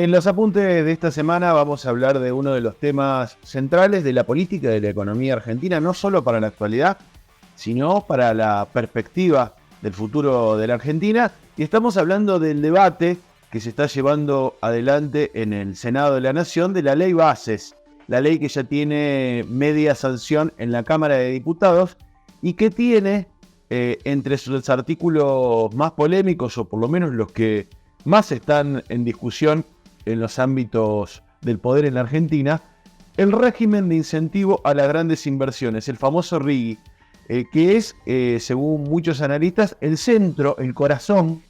En los apuntes de esta semana vamos a hablar de uno de los temas centrales de la política y de la economía argentina, no solo para la actualidad, sino para la perspectiva del futuro de la Argentina. Y estamos hablando del debate que se está llevando adelante en el Senado de la Nación de la Ley Bases, la ley que ya tiene media sanción en la Cámara de Diputados y que tiene entre sus artículos más polémicos, o por lo menos los que más están en discusión en los ámbitos del poder en la Argentina, el régimen de incentivo a las grandes inversiones, el famoso RIGI, que es, según muchos analistas, el centro, el corazón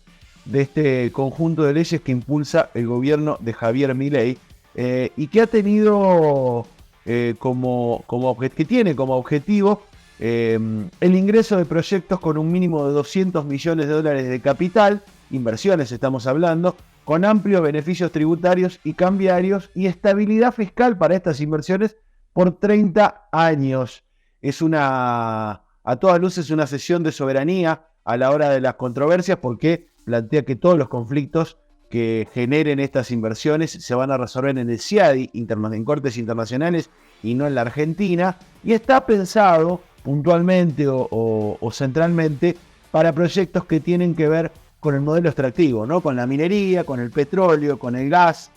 de este conjunto de leyes que impulsa el gobierno de Javier Milei y que ha tenido que tiene como objetivo el ingreso de proyectos con un mínimo de 200 millones de dólares de capital, inversiones estamos hablando, con amplios beneficios tributarios y cambiarios y estabilidad fiscal para estas inversiones por 30 años. Es a todas luces una cesión de soberanía a la hora de las controversias, porque plantea que todos los conflictos que generen estas inversiones se van a resolver en el CIADI, en cortes internacionales, y no en la Argentina, y está pensado puntualmente o centralmente para proyectos que tienen que ver con el modelo extractivo, ¿no? Con la minería, con el petróleo, con el gas,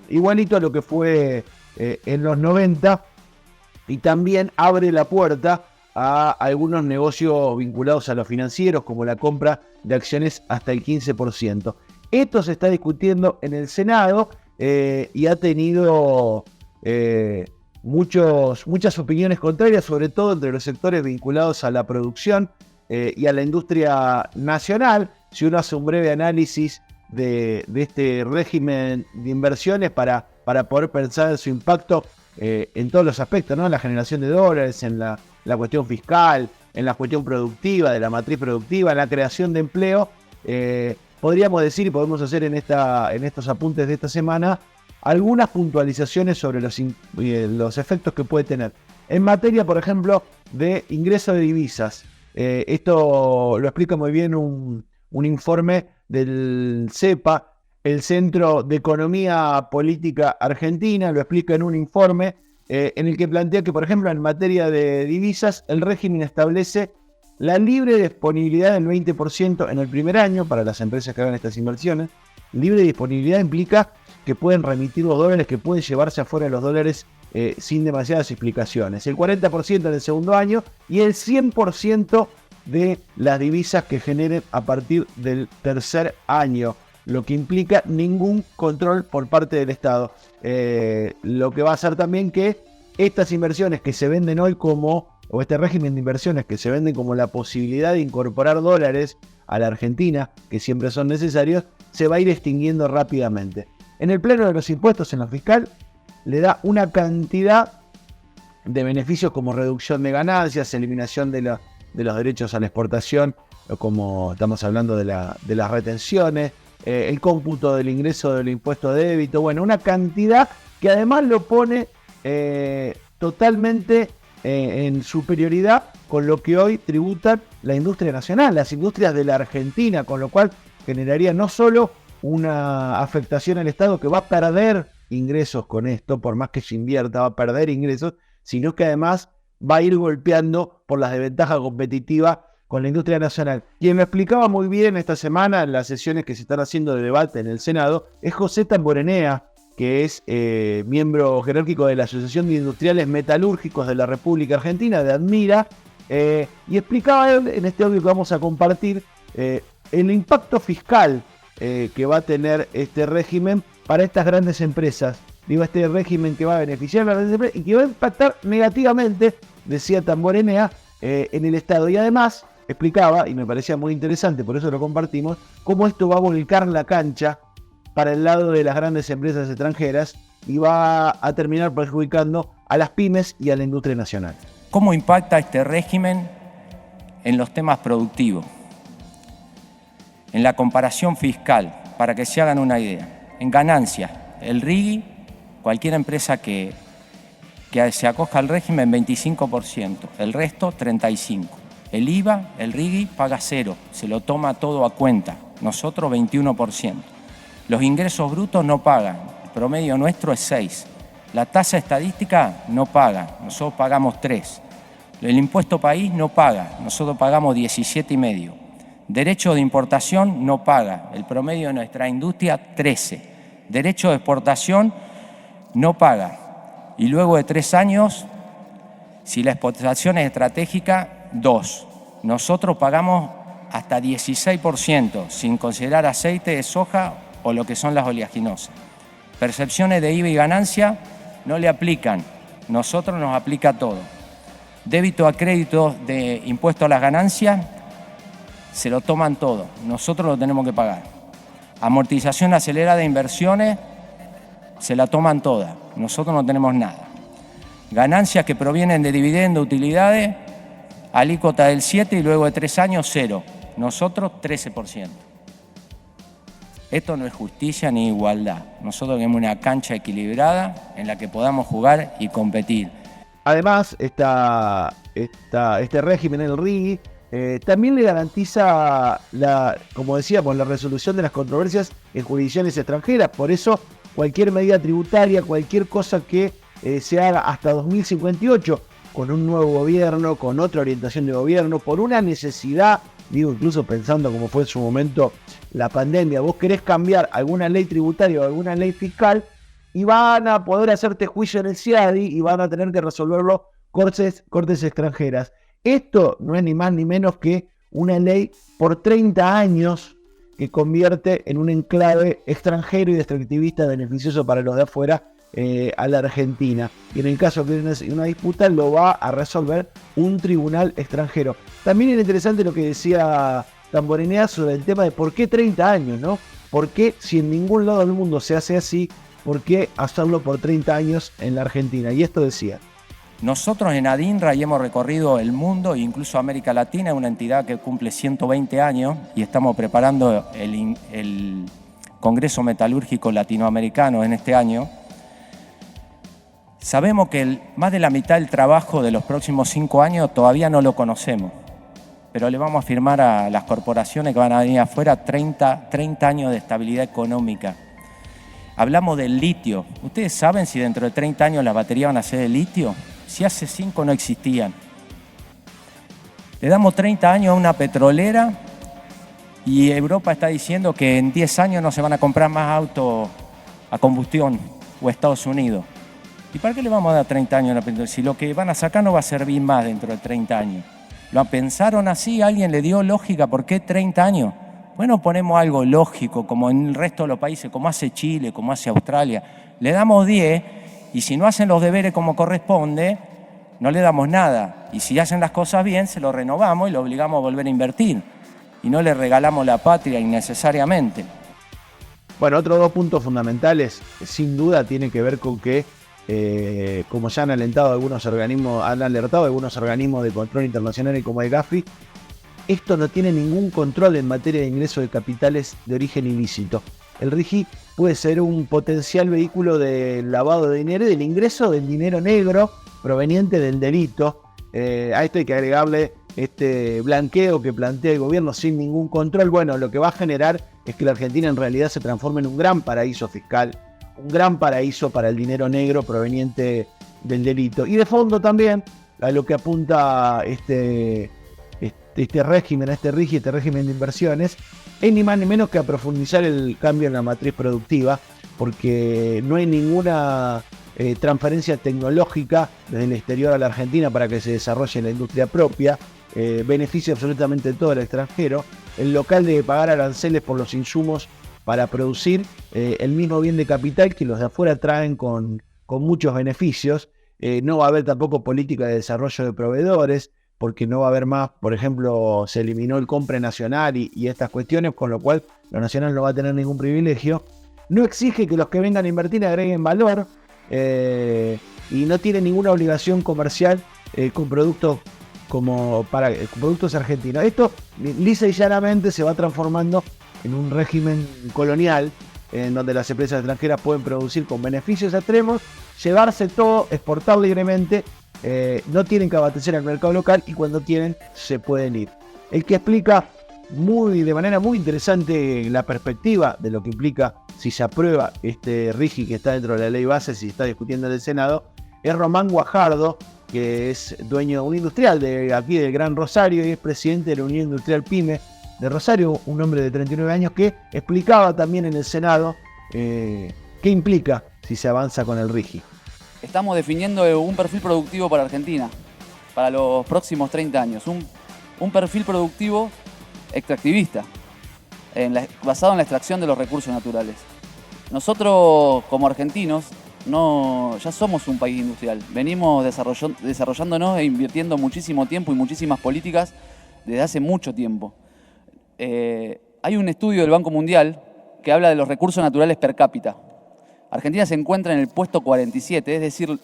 igualito a lo que fue en los 90, y también abre la puerta a algunos negocios vinculados a los financieros, como la compra de acciones hasta el 15%. Esto se está discutiendo en el Senado y ha tenido muchas opiniones contrarias, sobre todo entre los sectores vinculados a la producción y a la industria nacional. Si uno hace un breve análisis de este régimen de inversiones para poder pensar en su impacto en todos los aspectos, ¿no? En la generación de dólares, en la cuestión fiscal, en la cuestión productiva, de la matriz productiva, en la creación de empleo, podríamos decir, y podemos hacer en estos apuntes de esta semana, algunas puntualizaciones sobre los efectos que puede tener. En materia, por ejemplo, de ingreso de divisas. Esto lo explica muy bien un informe del CEPA, el Centro de Economía Política Argentina, lo explica en un informe en el que plantea que, por ejemplo, en materia de divisas, el régimen establece la libre disponibilidad del 20% en el primer año para las empresas que hagan estas inversiones. Libre disponibilidad implica que pueden remitir los dólares, que pueden llevarse afuera los dólares sin demasiadas explicaciones. El 40% en el segundo año y el 100% de las divisas que generen a partir del tercer año, lo que implica ningún control por parte del Estado. Lo que va a hacer también que estas inversiones que se venden hoy o este régimen de inversiones que se venden como la posibilidad de incorporar dólares a la Argentina, que siempre son necesarios, se va a ir extinguiendo rápidamente. En el plano de los impuestos, en lo fiscal, le da una cantidad de beneficios como reducción de ganancias, eliminación de los derechos a la exportación, como estamos hablando de las retenciones, el cómputo del ingreso del impuesto de débito, bueno, una cantidad que además lo pone totalmente en superioridad con lo que hoy tributan la industria nacional, las industrias de la Argentina, con lo cual generaría no solo una afectación al Estado, que va a perder ingresos con esto, por más que se invierta, va a perder ingresos, sino que además va a ir golpeando por las desventajas competitivas con la industria nacional. Quien lo explicaba muy bien esta semana en las sesiones que se están haciendo de debate en el Senado es José Tamborenea, que es miembro jerárquico de la Asociación de Industriales Metalúrgicos de la República Argentina, de Admira, y explicaba él, en este audio que vamos a compartir, el impacto fiscal que va a tener este régimen para estas grandes empresas. Digo, este régimen que va a beneficiar a las grandes empresas y que va a impactar negativamente, decía Tamborenea, en el Estado. Y además explicaba, y me parecía muy interesante, por eso lo compartimos, cómo esto va a volcar la cancha para el lado de las grandes empresas extranjeras y va a terminar perjudicando a las pymes y a la industria nacional. ¿Cómo impacta este régimen en los temas productivos? En la comparación fiscal, para que se hagan una idea. En ganancias, el RIGI, cualquier empresa que se acoja al régimen, 25%, el resto 35%. El IVA, el RIGI paga 0%, se lo toma todo a cuenta, nosotros 21%. Los ingresos brutos no pagan, el promedio nuestro es 6. La tasa estadística no paga, nosotros pagamos 3. El impuesto país no paga, nosotros pagamos 17,5. Derecho de importación no paga, el promedio de nuestra industria 13. Derecho de exportación no paga. Y luego de 3 años, si la exportación es estratégica, 2. Nosotros pagamos hasta 16%, sin considerar aceite de soja o lo que son las oleaginosas. Percepciones de IVA y ganancia no le aplican, nosotros nos aplica todo. Débito a crédito de impuesto a las ganancias, se lo toman todo, nosotros lo tenemos que pagar. Amortización acelerada de inversiones, se la toman todas, nosotros no tenemos nada. Ganancias que provienen de dividendos, utilidades, alícuota del 7 y luego de 3 años 0, nosotros 13%. Esto no es justicia ni igualdad. Nosotros queremos una cancha equilibrada en la que podamos jugar y competir. Además, este régimen, el RIGI, también le garantiza, como decíamos, la resolución de las controversias en jurisdicciones extranjeras. Por eso, cualquier medida tributaria, cualquier cosa que se haga hasta 2058, con un nuevo gobierno, con otra orientación de gobierno, por una necesidad, digo, incluso pensando como fue en su momento la pandemia, vos querés cambiar alguna ley tributaria o alguna ley fiscal y van a poder hacerte juicio en el CIADI y van a tener que resolverlo cortes extranjeras. Esto no es ni más ni menos que una ley por 30 años que convierte en un enclave extranjero y extractivista beneficioso para los de afuera a la Argentina. Y en el caso de una disputa lo va a resolver un tribunal extranjero. También era interesante lo que decía Damborenea sobre el tema de por qué 30 años, ¿no? ¿Por qué si en ningún lado del mundo se hace así, por qué hacerlo por 30 años en la Argentina? Y esto decía: nosotros en ADINRA hemos recorrido el mundo e incluso América Latina, una entidad que cumple 120 años y estamos preparando el Congreso Metalúrgico Latinoamericano en este año. Sabemos que más de la mitad del trabajo de los próximos 5 años todavía no lo conocemos, pero le vamos a firmar a las corporaciones que van a venir afuera 30 años de estabilidad económica. Hablamos del litio. ¿Ustedes saben si dentro de 30 años las baterías van a ser de litio? Si hace 5 no existían. Le damos 30 años a una petrolera y Europa está diciendo que en 10 años no se van a comprar más autos a combustión, o Estados Unidos. ¿Y para qué le vamos a dar 30 años a la petrolera? Si lo que van a sacar no va a servir más dentro de 30 años. ¿Lo pensaron así? ¿Alguien le dio lógica? ¿Por qué 30 años? Bueno, ponemos algo lógico, como en el resto de los países, como hace Chile, como hace Australia. Le damos 10 y si no hacen los deberes como corresponde, no le damos nada. Y si hacen las cosas bien, se lo renovamos y lo obligamos a volver a invertir. Y no le regalamos la patria innecesariamente. Bueno, otros 2 puntos fundamentales, sin duda, tienen que ver con que, como ya han alertado algunos organismos de control internacionales como el GAFI, esto no tiene ningún control en materia de ingreso de capitales de origen ilícito. El RIGI puede ser un potencial vehículo del lavado de dinero y del ingreso del dinero negro proveniente del delito. A esto hay que agregarle este blanqueo que plantea el gobierno sin ningún control. Bueno, lo que va a generar es que la Argentina en realidad se transforme en un gran paraíso fiscal, un gran paraíso para el dinero negro proveniente del delito. Y de fondo también a lo que apunta este régimen, este régimen de inversiones, es ni más ni menos que a profundizar el cambio en la matriz productiva, porque no hay ninguna transferencia tecnológica desde el exterior a la Argentina para que se desarrolle la industria propia, beneficia absolutamente todo el extranjero. El local debe pagar aranceles por los insumos para producir el mismo bien de capital que los de afuera traen con muchos beneficios. No va a haber tampoco política de desarrollo de proveedores, porque no va a haber más, por ejemplo, se eliminó el compre nacional y estas cuestiones, con lo cual lo nacional no va a tener ningún privilegio. No exige que los que vengan a invertir agreguen valor y no tiene ninguna obligación comercial con productos productos argentinos. Esto lisa y llanamente se va transformando en un régimen colonial en donde las empresas extranjeras pueden producir con beneficios extremos, llevarse todo, exportar libremente. No tienen que abastecer al mercado local y cuando quieren se pueden ir. El que explica de manera muy interesante la perspectiva de lo que implica si se aprueba este RIGI que está dentro de la ley base, si está discutiendo en el Senado, es Román Guajardo, que es dueño, un industrial de aquí del Gran Rosario y es presidente de la Unión Industrial PYME de Rosario, un hombre de 39 años que explicaba también en el Senado qué implica si se avanza con el RIGI. Estamos definiendo un perfil productivo para Argentina, para los próximos 30 años. Un perfil productivo extractivista, basado en la extracción de los recursos naturales. Nosotros, como argentinos, ya somos un país industrial. Venimos desarrollándonos e invirtiendo muchísimo tiempo y muchísimas políticas desde hace mucho tiempo. Hay un estudio del Banco Mundial que habla de los recursos naturales per cápita. Argentina se encuentra en el puesto 47, es decir,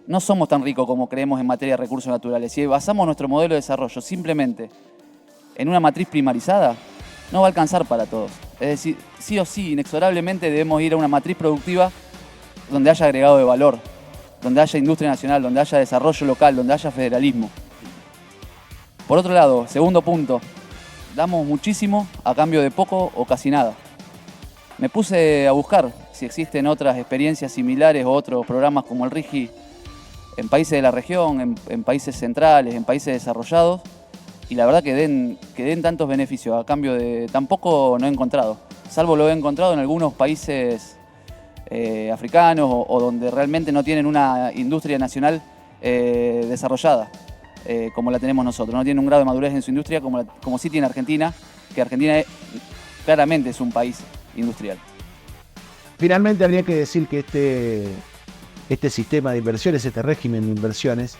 no somos tan ricos como creemos en materia de recursos naturales. Si basamos nuestro modelo de desarrollo simplemente en una matriz primarizada, no va a alcanzar para todos. Es decir, sí o sí, inexorablemente debemos ir a una matriz productiva donde haya agregado de valor, donde haya industria nacional, donde haya desarrollo local, donde haya federalismo. Por otro lado, segundo punto, damos muchísimo a cambio de poco o casi nada. Me puse a buscar si existen otras experiencias similares o otros programas como el RIGI en países de la región, en países centrales, en países desarrollados, y la verdad que den tantos beneficios a cambio de tan poco no he encontrado. Salvo lo he encontrado en algunos países africanos o donde realmente no tienen una industria nacional desarrollada como la tenemos nosotros. No tienen un grado de madurez en su industria como sí tiene Argentina, que Argentina claramente es un país industrial. Finalmente habría que decir que este sistema de inversiones, este régimen de inversiones,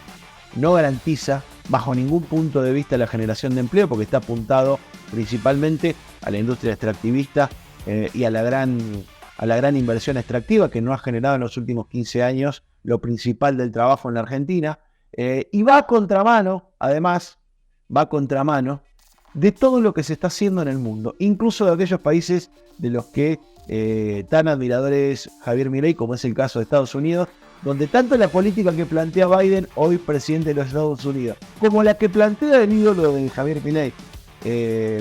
no garantiza bajo ningún punto de vista la generación de empleo, porque está apuntado principalmente a la industria extractivista y a la gran inversión extractiva que no ha generado en los últimos 15 años lo principal del trabajo en la Argentina, y va a contramano, además, de todo lo que se está haciendo en el mundo, incluso de aquellos países de los que tan admiradores Javier Milei, como es el caso de Estados Unidos, donde tanto la política que plantea Biden, hoy presidente de los Estados Unidos, como la que plantea el ídolo de Javier Milei,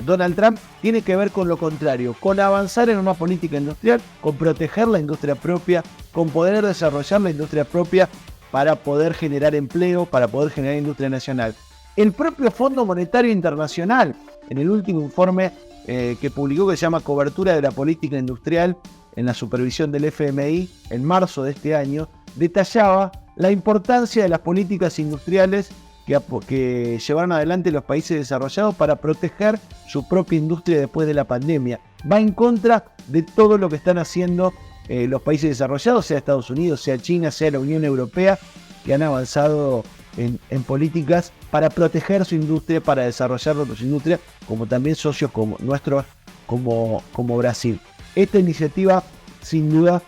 Donald Trump, tiene que ver con lo contrario, con avanzar en una política industrial, con proteger la industria propia, con poder desarrollar la industria propia para poder generar empleo, para poder generar industria nacional. El propio Fondo Monetario Internacional, en el último informe que publicó, que se llama Cobertura de la Política Industrial en la supervisión del FMI, en marzo de este año, detallaba la importancia de las políticas industriales que llevaron adelante los países desarrollados para proteger su propia industria después de la pandemia. Va en contra de todo lo que están haciendo los países desarrollados, sea Estados Unidos, sea China, sea la Unión Europea, que han avanzado en políticas para proteger su industria, para desarrollar otras industrias, como también socios como nuestros, como Brasil. Esta iniciativa, sin duda,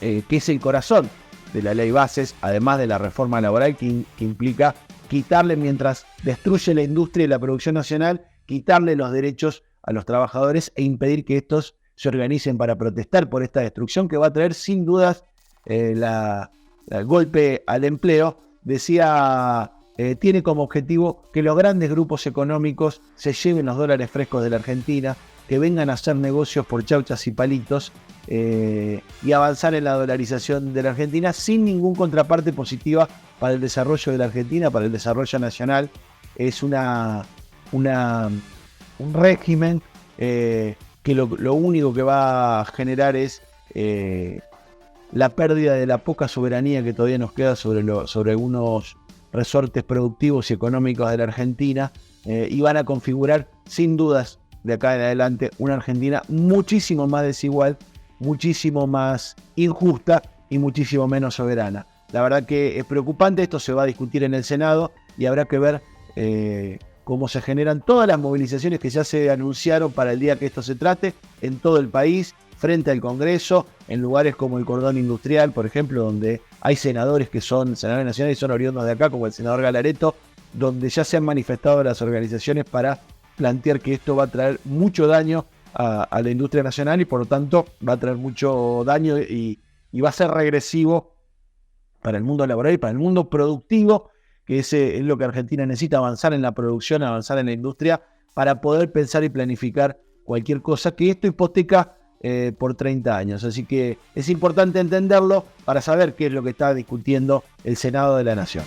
que es el corazón de la ley bases, además de la reforma laboral que implica quitarle, mientras destruye la industria y la producción nacional, quitarle los derechos a los trabajadores e impedir que estos se organicen para protestar por esta destrucción que va a traer sin dudas el golpe al empleo. Decía, tiene como objetivo que los grandes grupos económicos se lleven los dólares frescos de la Argentina, que vengan a hacer negocios por chauchas y palitos y avanzar en la dolarización de la Argentina sin ningún contraparte positiva para el desarrollo de la Argentina, para el desarrollo nacional. Es un régimen que lo único que va a generar es la pérdida de la poca soberanía que todavía nos queda sobre algunos resortes productivos y económicos de la Argentina, y van a configurar sin dudas de acá en adelante una Argentina muchísimo más desigual, muchísimo más injusta y muchísimo menos soberana. La verdad que es preocupante, esto se va a discutir en el Senado y habrá que ver cómo se generan todas las movilizaciones que ya se anunciaron para el día que esto se trate en todo el país, frente al Congreso, en lugares como el Cordón Industrial, por ejemplo, donde hay senadores que son senadores nacionales y son oriundos de acá, como el senador Galaretto, donde ya se han manifestado las organizaciones para plantear que esto va a traer mucho daño a la industria nacional y por lo tanto va a traer mucho daño y va a ser regresivo para el mundo laboral y para el mundo productivo, que ese es lo que Argentina necesita, avanzar en la producción, avanzar en la industria para poder pensar y planificar cualquier cosa, que esto hipoteca por 30 años. Así que es importante entenderlo para saber qué es lo que está discutiendo el Senado de la Nación.